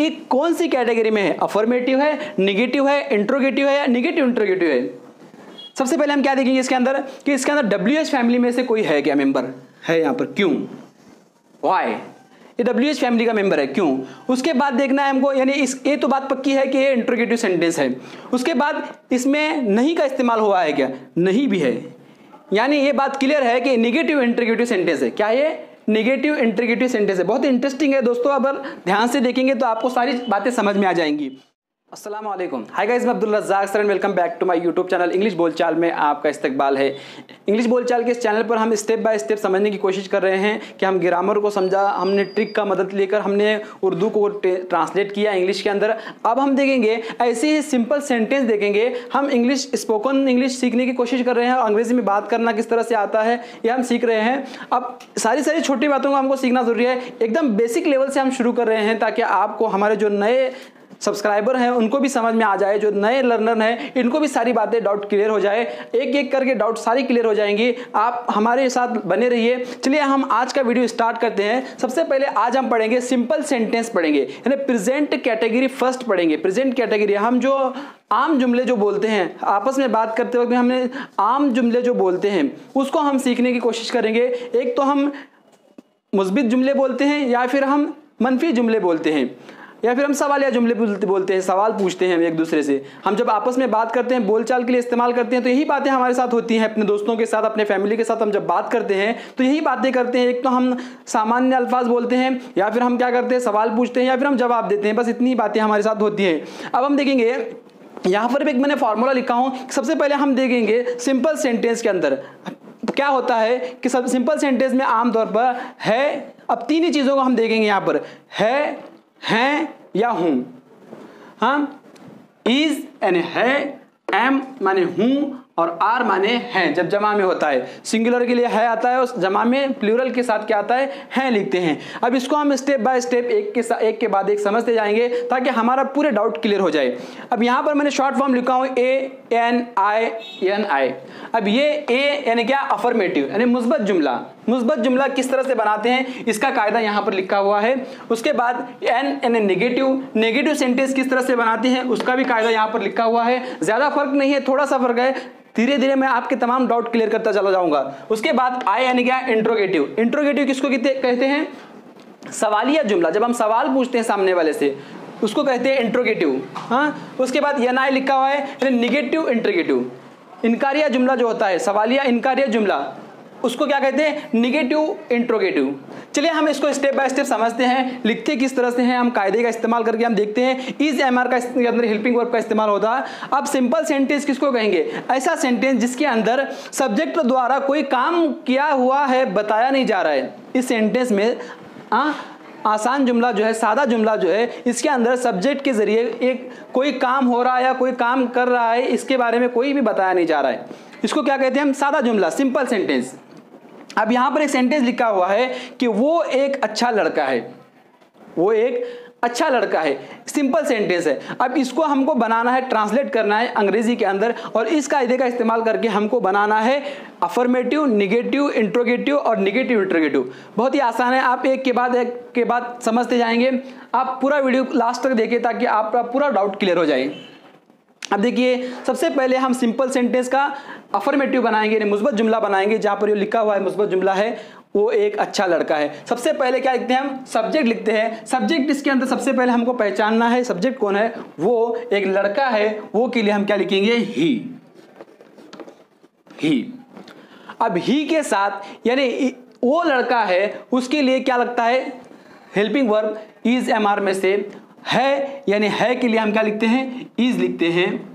ये कौन सी कैटेगरी में है, अफर्मेटिव है, निगेटिव है, इंट्रोगेटिव है या निगेटिव इंट्रोगेटिव है। सबसे पहले हम क्या देखेंगे इसके अंदर कि इसके अंदर WH फैमिली में से कोई है क्या मेंबर है यहाँ पर, क्यों, वाई, ये WH फैमिली का मेंबर है, क्यों। उसके बाद देखना है हमको, यानी ये तो बात पक्की है कि ये इंट्रोगेटिव सेंटेंस है। उसके बाद इसमें नहीं का इस्तेमाल हुआ है क्या, नहीं भी है, यानी ये बात क्लियर है कि निगेटिव इंट्रोगेटिव सेंटेंस है। क्या ये निगेटिव इंट्रोगेटिव सेंटेंस है। बहुत इंटरेस्टिंग है दोस्तों, अगर ध्यान से देखेंगे तो आपको सारी बातें समझ में आ जाएंगी। अस्सलाम वालेकुम, हाय गाइस, मैं Abdul Razak sir, welcome back to my YouTube channel English बोलचाल में आपका इस्तकबाल है। इंग्लिश बोलचाल के इस चैनल पर हम स्टेप बाय स्टेप समझने की कोशिश कर रहे हैं कि हम ग्रामर को समझा, हमने ट्रिक का मदद लेकर हमने उर्दू को ट्रांसलेट किया इंग्लिश के अंदर। अब हम देखेंगे ऐसे ही सिंपल सेंटेंस देखेंगे। हम इंग्लिश, स्पोकन इंग्लिश सीखने की कोशिश कर रहे हैं और अंग्रेजी में बात करना किस तरह से आता है ये हम सीख रहे हैं। अब सारी छोटी बातों को हमको सीखना जरूरी है। एकदम बेसिक लेवल से हम शुरू कर रहे हैं ताकि आपको, हमारे जो नए सब्सक्राइबर हैं उनको भी समझ में आ जाए, जो नए लर्नर हैं इनको भी सारी बातें, डाउट क्लियर हो जाए। एक एक करके डाउट सारी क्लियर हो जाएंगी। आप हमारे साथ बने रहिए। चलिए हम आज का वीडियो स्टार्ट करते हैं। सबसे पहले आज हम पढ़ेंगे सिंपल सेंटेंस पढ़ेंगे, यानी प्रेजेंट कैटेगरी फर्स्ट पढ़ेंगे। प्रेजेंट कैटेगरी हम जो आम जुमले जो बोलते हैं, आपस में बात करते वक्त हमने आम जुमले जो बोलते हैं उसको हम सीखने की कोशिश करेंगे। एक तो हम मुस्बित जुमले बोलते हैं, या फिर हम मनफी जुमले बोलते हैं, या फिर हम सवालिया जुमले बोलते हैं, सवाल पूछते हैं हम एक दूसरे से। हम जब आपस में बात करते हैं, बोलचाल के लिए इस्तेमाल करते हैं, तो यही बातें हमारे साथ होती हैं। अपने दोस्तों के साथ, अपने फैमिली के साथ हम जब बात करते हैं तो यही बातें करते हैं। एक तो हम सामान्य अल्फाज बोलते हैं, या फिर हम क्या करते हैं, सवाल पूछते हैं, या फिर हम जवाब देते हैं। बस इतनी बातें हमारे साथ होती हैं। अब हम देखेंगे यहाँ पर भी एक मैंने फॉर्मूला लिखा हूँ। सबसे पहले हम देखेंगे सिंपल सेंटेंस के अंदर क्या होता है कि सब सिंपल सेंटेंस में आमतौर पर है, अब तीन ही चीज़ों को हम देखेंगे यहाँ पर, है, हैं या हूं। हाँ, इज यानी है, एम माने हूं, और आर माने हैं जब जमा में होता है। सिंगुलर के लिए है आता है, उस जमा में प्लूरल के साथ क्या आता है, हैं लिखते हैं। अब इसको हम स्टेप बाय स्टेप एक के बाद एक समझते जाएंगे ताकि हमारा पूरे डाउट क्लियर हो जाए। अब यहाँ पर मैंने शॉर्ट फॉर्म लिखा हूँ ANI। अब ये ए यानी क्या, अफर्मेटिव यानी मुस्बत जुमला। मुस्बत जुमला किस तरह से बनाते हैं इसका कायदा यहाँ पर लिखा हुआ है। उसके बाद एन यानी नेगेटिव, नेगेटिव सेंटेंस किस तरह से बनाते हैं उसका भी कायदा यहाँ पर लिखा हुआ है। ज्यादा फर्क नहीं है, थोड़ा सा फर्क है, धीरे धीरे मैं आपके तमाम डाउट क्लियर करता चला जाऊंगा। उसके बाद आई यानी क्या, इंट्रोगेटिव। इंट्रोगेटिव किसको कहते हैं, सवालिया जुमला। जब हम सवाल पूछते हैं सामने वाले से उसको कहते हैं इंट्रोगेटिव। हाँ, उसके बाद एन आई लिखा हुआ है, निगेटिव इंट्रोगेटिव। इनकारिया जुमला जो होता है, सवालिया इनकारिया जुमला, उसको क्या कहते हैं, निगेटिव इंट्रोगेटिव। चलिए हम इसको स्टेप बाय स्टेप समझते हैं, लिखते किस तरह से हैं। हम कायदे का इस्तेमाल करके हम देखते हैं। इज एमआर का अंदर हेल्पिंग वर्ब का इस्तेमाल होता है। अब सिंपल सेंटेंस किसको कहेंगे, ऐसा सेंटेंस जिसके अंदर सब्जेक्ट द्वारा कोई काम किया हुआ है, बताया नहीं जा रहा है। इस सेंटेंस में आसान जुमला जो है, सादा जुमला जो है, इसके अंदर सब्जेक्ट के जरिए एक कोई काम हो रहा है या कोई काम कर रहा है, इसके बारे में कोई भी बताया नहीं जा रहा है। इसको क्या कहते हैं हम, सादा जुमला, सिंपल सेंटेंस। अब यहां पर एक सेंटेंस लिखा हुआ है कि वो एक अच्छा लड़का है, वो एक अच्छा लड़का है, सिंपल सेंटेंस है। अब इसको हमको बनाना है, ट्रांसलेट करना है अंग्रेजी के अंदर, और इस कायदे का इस्तेमाल करके हमको बनाना है अफर्मेटिव, निगेटिव, इंट्रोगेटिव और निगेटिव इंट्रोगेटिव। बहुत ही आसान है, आप एक के बाद समझते जाएंगे। आप पूरा वीडियो लास्ट तक देखिए ताकि आपका पूरा डाउट क्लियर हो जाए। अब देखिए, सबसे पहले हम सिंपल सेंटेंस का अफर्मेटिव बनाएंगे, यानी मुस्बत जुमला बनाएंगे। जहां पर ये लिखा हुआ है मुस्बत जुमला है, वो एक अच्छा लड़का है। सबसे पहले क्या लिखते हैं हम, सब्जेक्ट लिखते हैं। सब्जेक्ट इसके अंदर सबसे पहले हमको पहचानना है, सब्जेक्ट कौन है, वो एक लड़का है। वो के लिए हम क्या लिखेंगे, ही। अब ही के साथ यानी वो लड़का है, उसके लिए क्या लगता है, हेल्पिंग वर्ब इज एमआर में से है, यानी है के लिए हम क्या लिखते हैं, इज लिखते हैं।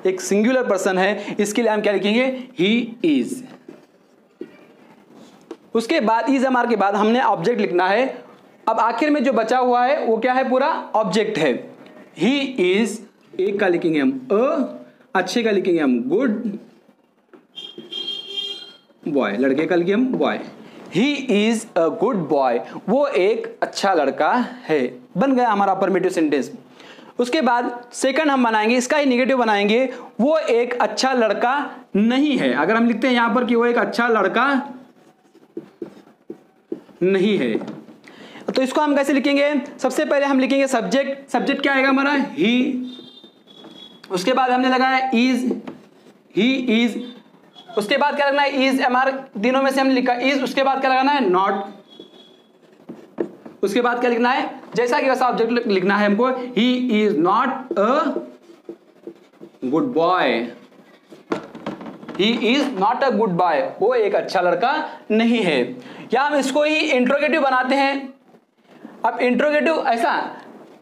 एक सिंगुलर पर्सन है, इसके लिए हम क्या लिखेंगे, ही इज। उसके बाद इज एमआर के बाद हमने ऑब्जेक्ट लिखना है। अब आखिर में जो बचा हुआ है वो क्या है, पूरा ऑब्जेक्ट है। ही इज, एक का लिखेंगे हम अच्छे का लिखेंगे हम गुड बॉय, लड़के का लिखेंगे हम boy. He is a good boy, वो एक अच्छा लड़का है। बन गया हमारा अफर्मेटिव सेंटेंस। उसके बाद सेकंड हम बनाएंगे, इसका ही निगेटिव बनाएंगे, वो एक अच्छा लड़का नहीं है। अगर हम लिखते हैं यहां पर कि वो एक अच्छा लड़का नहीं है। तो इसको हम कैसे लिखेंगे? सबसे पहले हम लिखेंगे सब्जेक्ट। सब्जेक्ट क्या आएगा हमारा? ही। उसके बाद हमने लगाया इज, ही इज। उसके बाद क्या लगना है? इज। हमारे तीनों में से हमने लिखा इज। उसके बाद क्या लगाना है? नॉट। उसके बाद क्या लिखना है? जैसा कि वैसा ऑब्जेक्ट लिखना है हमको। He is not a good boy. He is not a good boy, वो एक अच्छा लड़का नहीं है। या हम इसको ही इंट्रोगेटिव बनाते हैं। अब इंट्रोगेटिव ऐसा,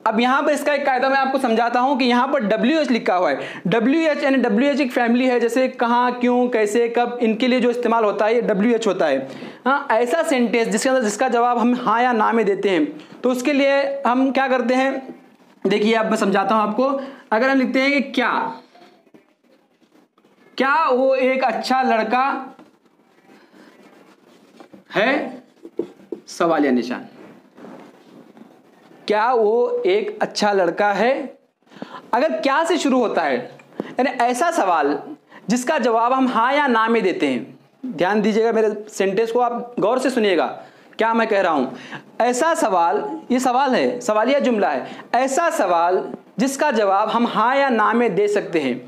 अब यहां पर इसका एक कायदा मैं आपको समझाता हूं कि यहां पर WH लिखा हुआ है। WH यानी WH एक फैमिली है, जैसे कहां, क्यों, कैसे, कब, इनके लिए जो इस्तेमाल होता है ये WH होता है। हाँ, ऐसा सेंटेंस जिसके अंदर जिसका जवाब हम हाँ या ना में देते हैं, तो उसके लिए हम क्या करते हैं? देखिए अब मैं समझाता हूं आपको। अगर हम लिखते हैं कि क्या वो एक अच्छा लड़का है, सवालिया निशान। क्या वो एक अच्छा लड़का है? अगर क्या से शुरू होता है, यानी ऐसा सवाल जिसका जवाब हम हाँ या ना में देते हैं। ध्यान दीजिएगा, मेरे सेंटेंस को आप गौर से सुनिएगा क्या मैं कह रहा हूं। ऐसा सवाल, ये सवाल है, सवालिया जुमला है। ऐसा सवाल जिसका जवाब हम हाँ या ना में दे सकते हैं,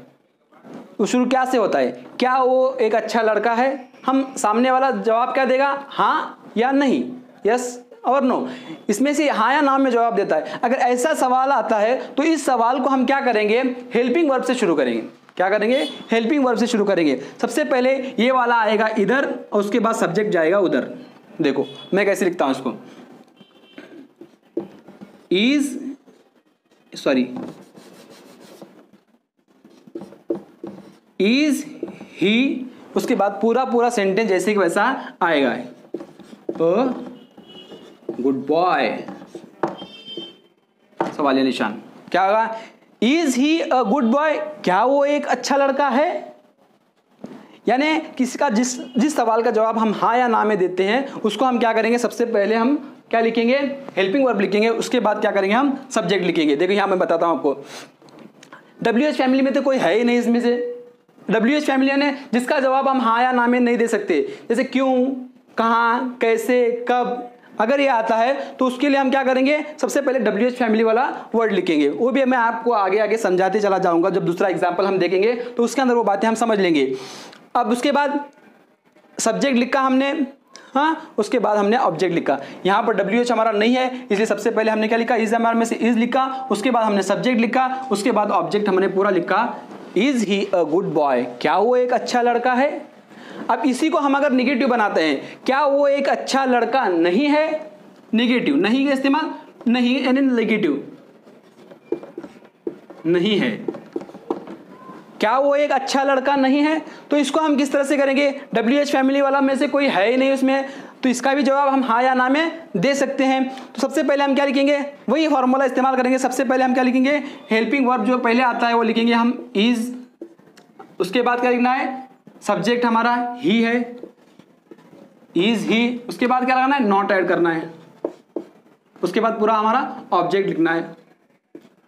तो शुरू क्या से होता है? क्या वो एक अच्छा लड़का है? हम सामने वाला जवाब क्या देगा? हाँ या नहीं, यस और नो। इसमें से हाँ या ना में जवाब देता है। अगर ऐसा सवाल आता है तो इस सवाल को हम क्या करेंगे? हेल्पिंग वर्ब से शुरू करेंगे। क्या करेंगे? हेल्पिंग वर्ब से शुरू करेंगे। सबसे पहले ये वाला आएगा इधर और उसके बाद सब्जेक्ट जाएगा उधर। देखो मैं कैसे लिखता हूं इसको। इज ही, उसके बाद पूरा सेंटेंस जैसे कि वैसा आएगा। गुड बॉय, सवालिया निशान। क्या होगा? Is he a good boy, क्या वो एक अच्छा लड़का है? यानी किसी का जिस सवाल का जवाब हम हाँ या ना में देते हैं, उसको हम क्या करेंगे? सबसे पहले हम क्या लिखेंगे? हेल्पिंग वर्ब लिखेंगे। उसके बाद क्या करेंगे? हम सब्जेक्ट लिखेंगे। देखो यहां मैं बताता हूं आपको। WH फैमिली में तो कोई है ही नहीं इसमें से। WH फैमिली यानी जिसका जवाब हम हाँ या ना में नहीं दे सकते, जैसे क्यों, कहां, कैसे, कब। अगर ये आता है तो उसके लिए हम क्या करेंगे? सबसे पहले WH फैमिली वाला वर्ड लिखेंगे। वो भी मैं आपको आगे आगे समझाते चला जाऊंगा। जब दूसरा एग्जाम्पल हम देखेंगे तो उसके अंदर वो बातें हम समझ लेंगे। अब उसके बाद सब्जेक्ट लिखा हमने, हाँ, उसके बाद हमने ऑब्जेक्ट लिखा। यहाँ पर WH हमारा नहीं है, इसलिए सबसे पहले हमने क्या लिखा? इज हमारे में से इज लिखा। उसके बाद हमने सब्जेक्ट लिखा। उसके बाद ऑब्जेक्ट हमने पूरा लिखा। Is he a good boy, क्या वो एक अच्छा लड़का है? अब इसी को हम अगर निगेटिव बनाते हैं, क्या वो एक अच्छा लड़का नहीं है? निगेटिव, नहीं का इस्तेमाल, नहीं यानी नेगेटिव, नहीं है। क्या वो एक अच्छा लड़का नहीं है? तो इसको हम किस तरह से करेंगे? WH फैमिली वाला में से कोई है ही नहीं उसमें, तो इसका भी जवाब हम हाँ या ना में दे सकते हैं। तो सबसे पहले हम क्या लिखेंगे? वही फॉर्मूला इस्तेमाल करेंगे। सबसे पहले हम क्या लिखेंगे? हेल्पिंग वर्ब जो पहले आता है वो लिखेंगे हम इज। उसके बाद क्या लिखना है? सब्जेक्ट हमारा ही है, इज ही। उसके बाद क्या लगाना है? नॉट ऐड करना है। उसके बाद पूरा हमारा ऑब्जेक्ट लिखना है,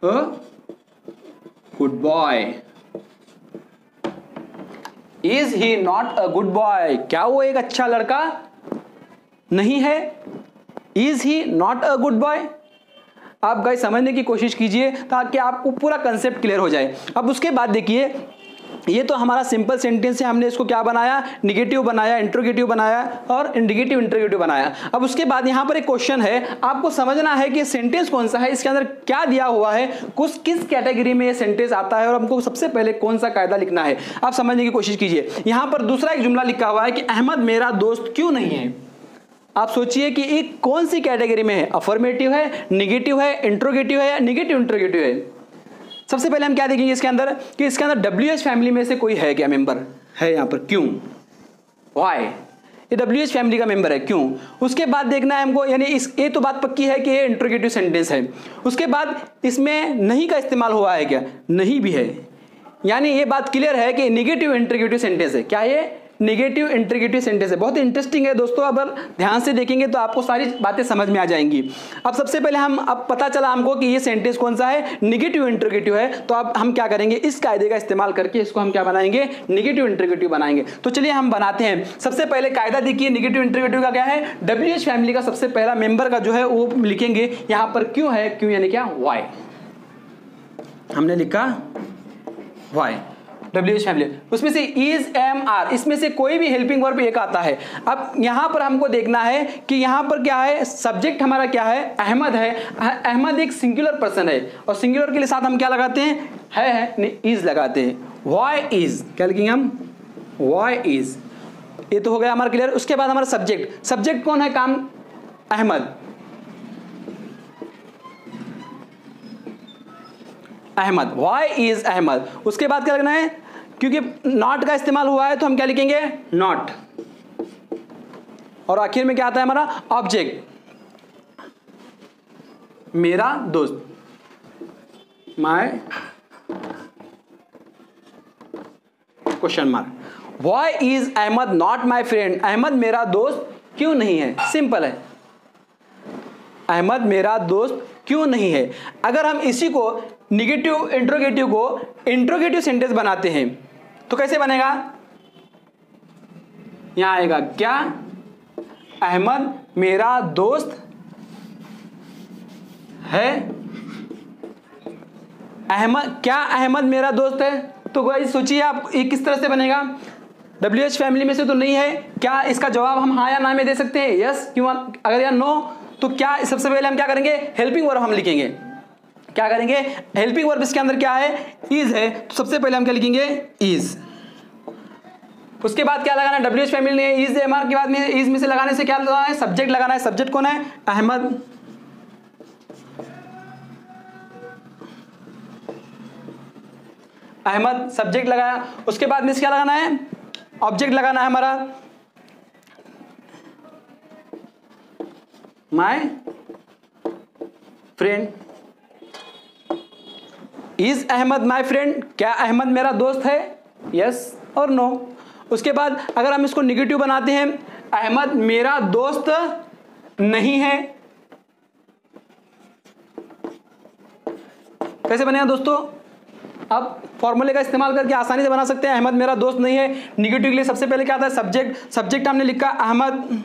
a good boy. Is he not a good boy, क्या वो एक अच्छा लड़का नहीं है? Is he not a good boy. आप गाइस समझने की कोशिश कीजिए ताकि आपको पूरा कंसेप्ट क्लियर हो जाए। अब उसके बाद देखिए, ये तो हमारा सिंपल सेंटेंस है। हमने इसको क्या बनाया? निगेटिव बनाया, इंट्रोगेटिव बनाया और इंडिकेटिव इंट्रोगेटिव बनाया। अब उसके बाद यहाँ पर एक क्वेश्चन है, आपको समझना है कि सेंटेंस कौन सा है, इसके अंदर क्या दिया हुआ है, किस कैटेगरी में ये सेंटेंस आता है और हमको सबसे पहले कौन सा कायदा लिखना है। आप समझने की कोशिश कीजिए। यहाँ पर दूसरा एक जुमला लिखा हुआ है कि अहमद मेरा दोस्त क्यों नहीं है। आप सोचिए कि एक कौन सी कैटेगरी में है? अफर्मेटिव है, निगेटिव है, इंट्रोगेटिव है या निगेटिव इंट्रोगेटिव है? सबसे पहले हम क्या देखेंगे इसके अंदर कि इसके अंदर WH फैमिली में से कोई है क्या मेंबर है? यहाँ पर क्यों, व्हाई, ये WH फैमिली का मेंबर है, क्यों। उसके बाद देखना है हमको, यानी ये तो बात पक्की है कि ये इंट्रोगेटिव सेंटेंस है। उसके बाद इसमें नहीं का इस्तेमाल हुआ है क्या? नहीं भी है, यानी ये बात क्लियर है कि निगेटिव इंट्रोगेटिव सेंटेंस है। क्या ये निगेटिव इंट्रोगेटिव सेंटेंस है। बहुत इंटरेस्टिंग है दोस्तों, अगर ध्यान से देखेंगे तो आपको सारी बातें समझ में आ जाएंगी। अब सबसे पहले अब पता चला हमको कि ये सेंटेंस कौन सा है, निगेटिव इंट्रोगेटिव है। तो अब हम क्या करेंगे, इस कायदे का इस्तेमाल करके इसको हम क्या बनाएंगे, निगेटिव इंट्रोगेटिव बनाएंगे। तो चलिए हम बनाते हैं। सबसे पहले कायदा देखिए निगेटिव इंट्रोगेटिव का क्या है, WH फैमिली का सबसे पहला मेंबर का जो है वो लिखेंगे यहां पर क्यों है, क्यों यानी क्या, वाई। हमने लिखा वाई, WH फैमिली, उसमें से इज, एम, आर, इसमें से कोई भी हेल्पिंग वर्ब एक आता है। अब यहां पर हमको देखना है कि यहां पर क्या है, सब्जेक्ट हमारा क्या है, अहमद है। अहमद एक सिंगुलर पर्सन है और सिंगुलर के लिए साथ हम क्या लगाते हैं, है इज लगाते हैं। वाई इज, क्या लिखेंगे हम, वाई इज। ये तो हो गया हमारा क्लियर। उसके बाद हमारा सब्जेक्ट, सब्जेक्ट कौन है, काम, अहमद, अहमद, वाई इज अहमद। उसके बाद क्या लगना है, क्योंकि नॉट का इस्तेमाल हुआ है तो हम क्या लिखेंगे, नॉट। और आखिर में क्या आता है हमारा, ऑब्जेक्ट, मेरा दोस्त, my question mark. Why is Ahmed not my friend, Ahmed मेरा दोस्त क्यों नहीं है, सिंपल है, अहमद मेरा दोस्त क्यों नहीं है। अगर हम इसी को निगेटिव इंट्रोगेटिव को इंट्रोगेटिव सेंटेंस बनाते हैं तो कैसे बनेगा, यहां आएगा क्या, अहमद मेरा दोस्त है, अहमद, क्या अहमद मेरा दोस्त है। तो गाइस सोचिए आप ये किस तरह से बनेगा, WH फैमिली में से तो नहीं है, क्या इसका जवाब हम हाँ या ना में दे सकते हैं, यस, क्यों, अगर या नो तो क्या, सबसे पहले हम क्या करेंगे, हेल्पिंग वर्ब हम लिखेंगे। क्या करेंगे, हेल्पिंग वर्ब इसके अंदर क्या है, इज है, तो सबसे पहले हम क्या लिखेंगे, इज। उसके बाद क्या लगाना है, WH फैमिली ने इज है, के बाद में इज में से लगाने से क्या लगाना है, सब्जेक्ट लगाना है। सब्जेक्ट कौन है, अहमद, अहमद सब्जेक्ट लगाया। उसके बाद में क्या लगाना है, ऑब्जेक्ट लगाना है हमारा, my friend. Is Ahmed my friend, क्या अहमद मेरा दोस्त है, यस और नो। उसके बाद अगर हम इसको निगेटिव बनाते हैं, अहमद मेरा दोस्त नहीं है, कैसे बनेगा दोस्तों, अब फॉर्मूले का इस्तेमाल करके आसानी से बना सकते हैं। अहमद मेरा दोस्त नहीं है, निगेटिव के लिए सबसे पहले क्या आता है, सब्जेक्ट, सब्जेक्ट हमने लिखा अहमद।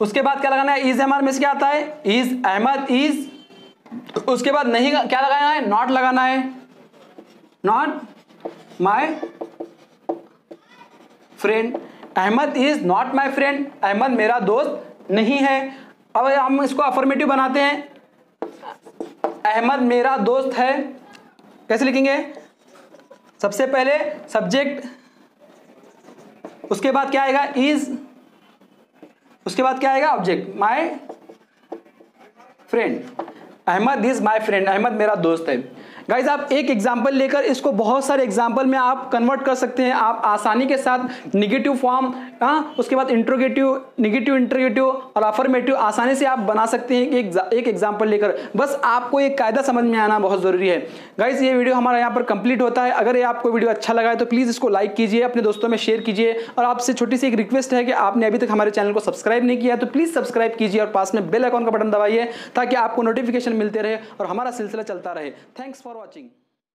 उसके बाद क्या लगाना है, इज हमारे में से क्या आता है, इज, अहमद इज। उसके बाद नहीं क्या लगाना है, नॉट लगाना है, not my friend, Ahmed is not my friend, Ahmed मेरा दोस्त नहीं है। अब हम इसको अफर्मेटिव बनाते हैं, अहमद मेरा दोस्त है, कैसे लिखेंगे, सबसे पहले सब्जेक्ट, उसके बाद क्या आएगा, इज, उसके बाद क्या आएगा, object, my friend, Ahmed is my friend, Ahmed मेरा दोस्त है। गाइज आप एक एग्जाम्पल लेकर इसको बहुत सारे एग्जाम्पल में आप कन्वर्ट कर सकते हैं, आप आसानी के साथ निगेटिव फॉर्म, उसके बाद इंट्रोगेटिव, निगेटिव इंट्रोगेटिव और अफर्मेटिव आसानी से आप बना सकते हैं एक एग्जाम्पल लेकर। बस आपको एक कायदा समझ में आना बहुत जरूरी है। गाइज ये वीडियो हमारा यहाँ पर कंप्लीट होता है। अगर ये आपको वीडियो अच्छा लगा है तो प्लीज़ इसको लाइक कीजिए, अपने दोस्तों में शेयर कीजिए, और आपसे छोटी सी एक रिक्वेस्ट है कि आपने अभी तक हमारे चैनल को सब्सक्राइब नहीं किया तो प्लीज़ सब्सक्राइब कीजिए और पास में बेल आइकॉन का बटन दबाइए ताकि आपको नोटिफिकेशन मिलते रहे और हमारा सिलसिला चलता रहे। Thanks for watching.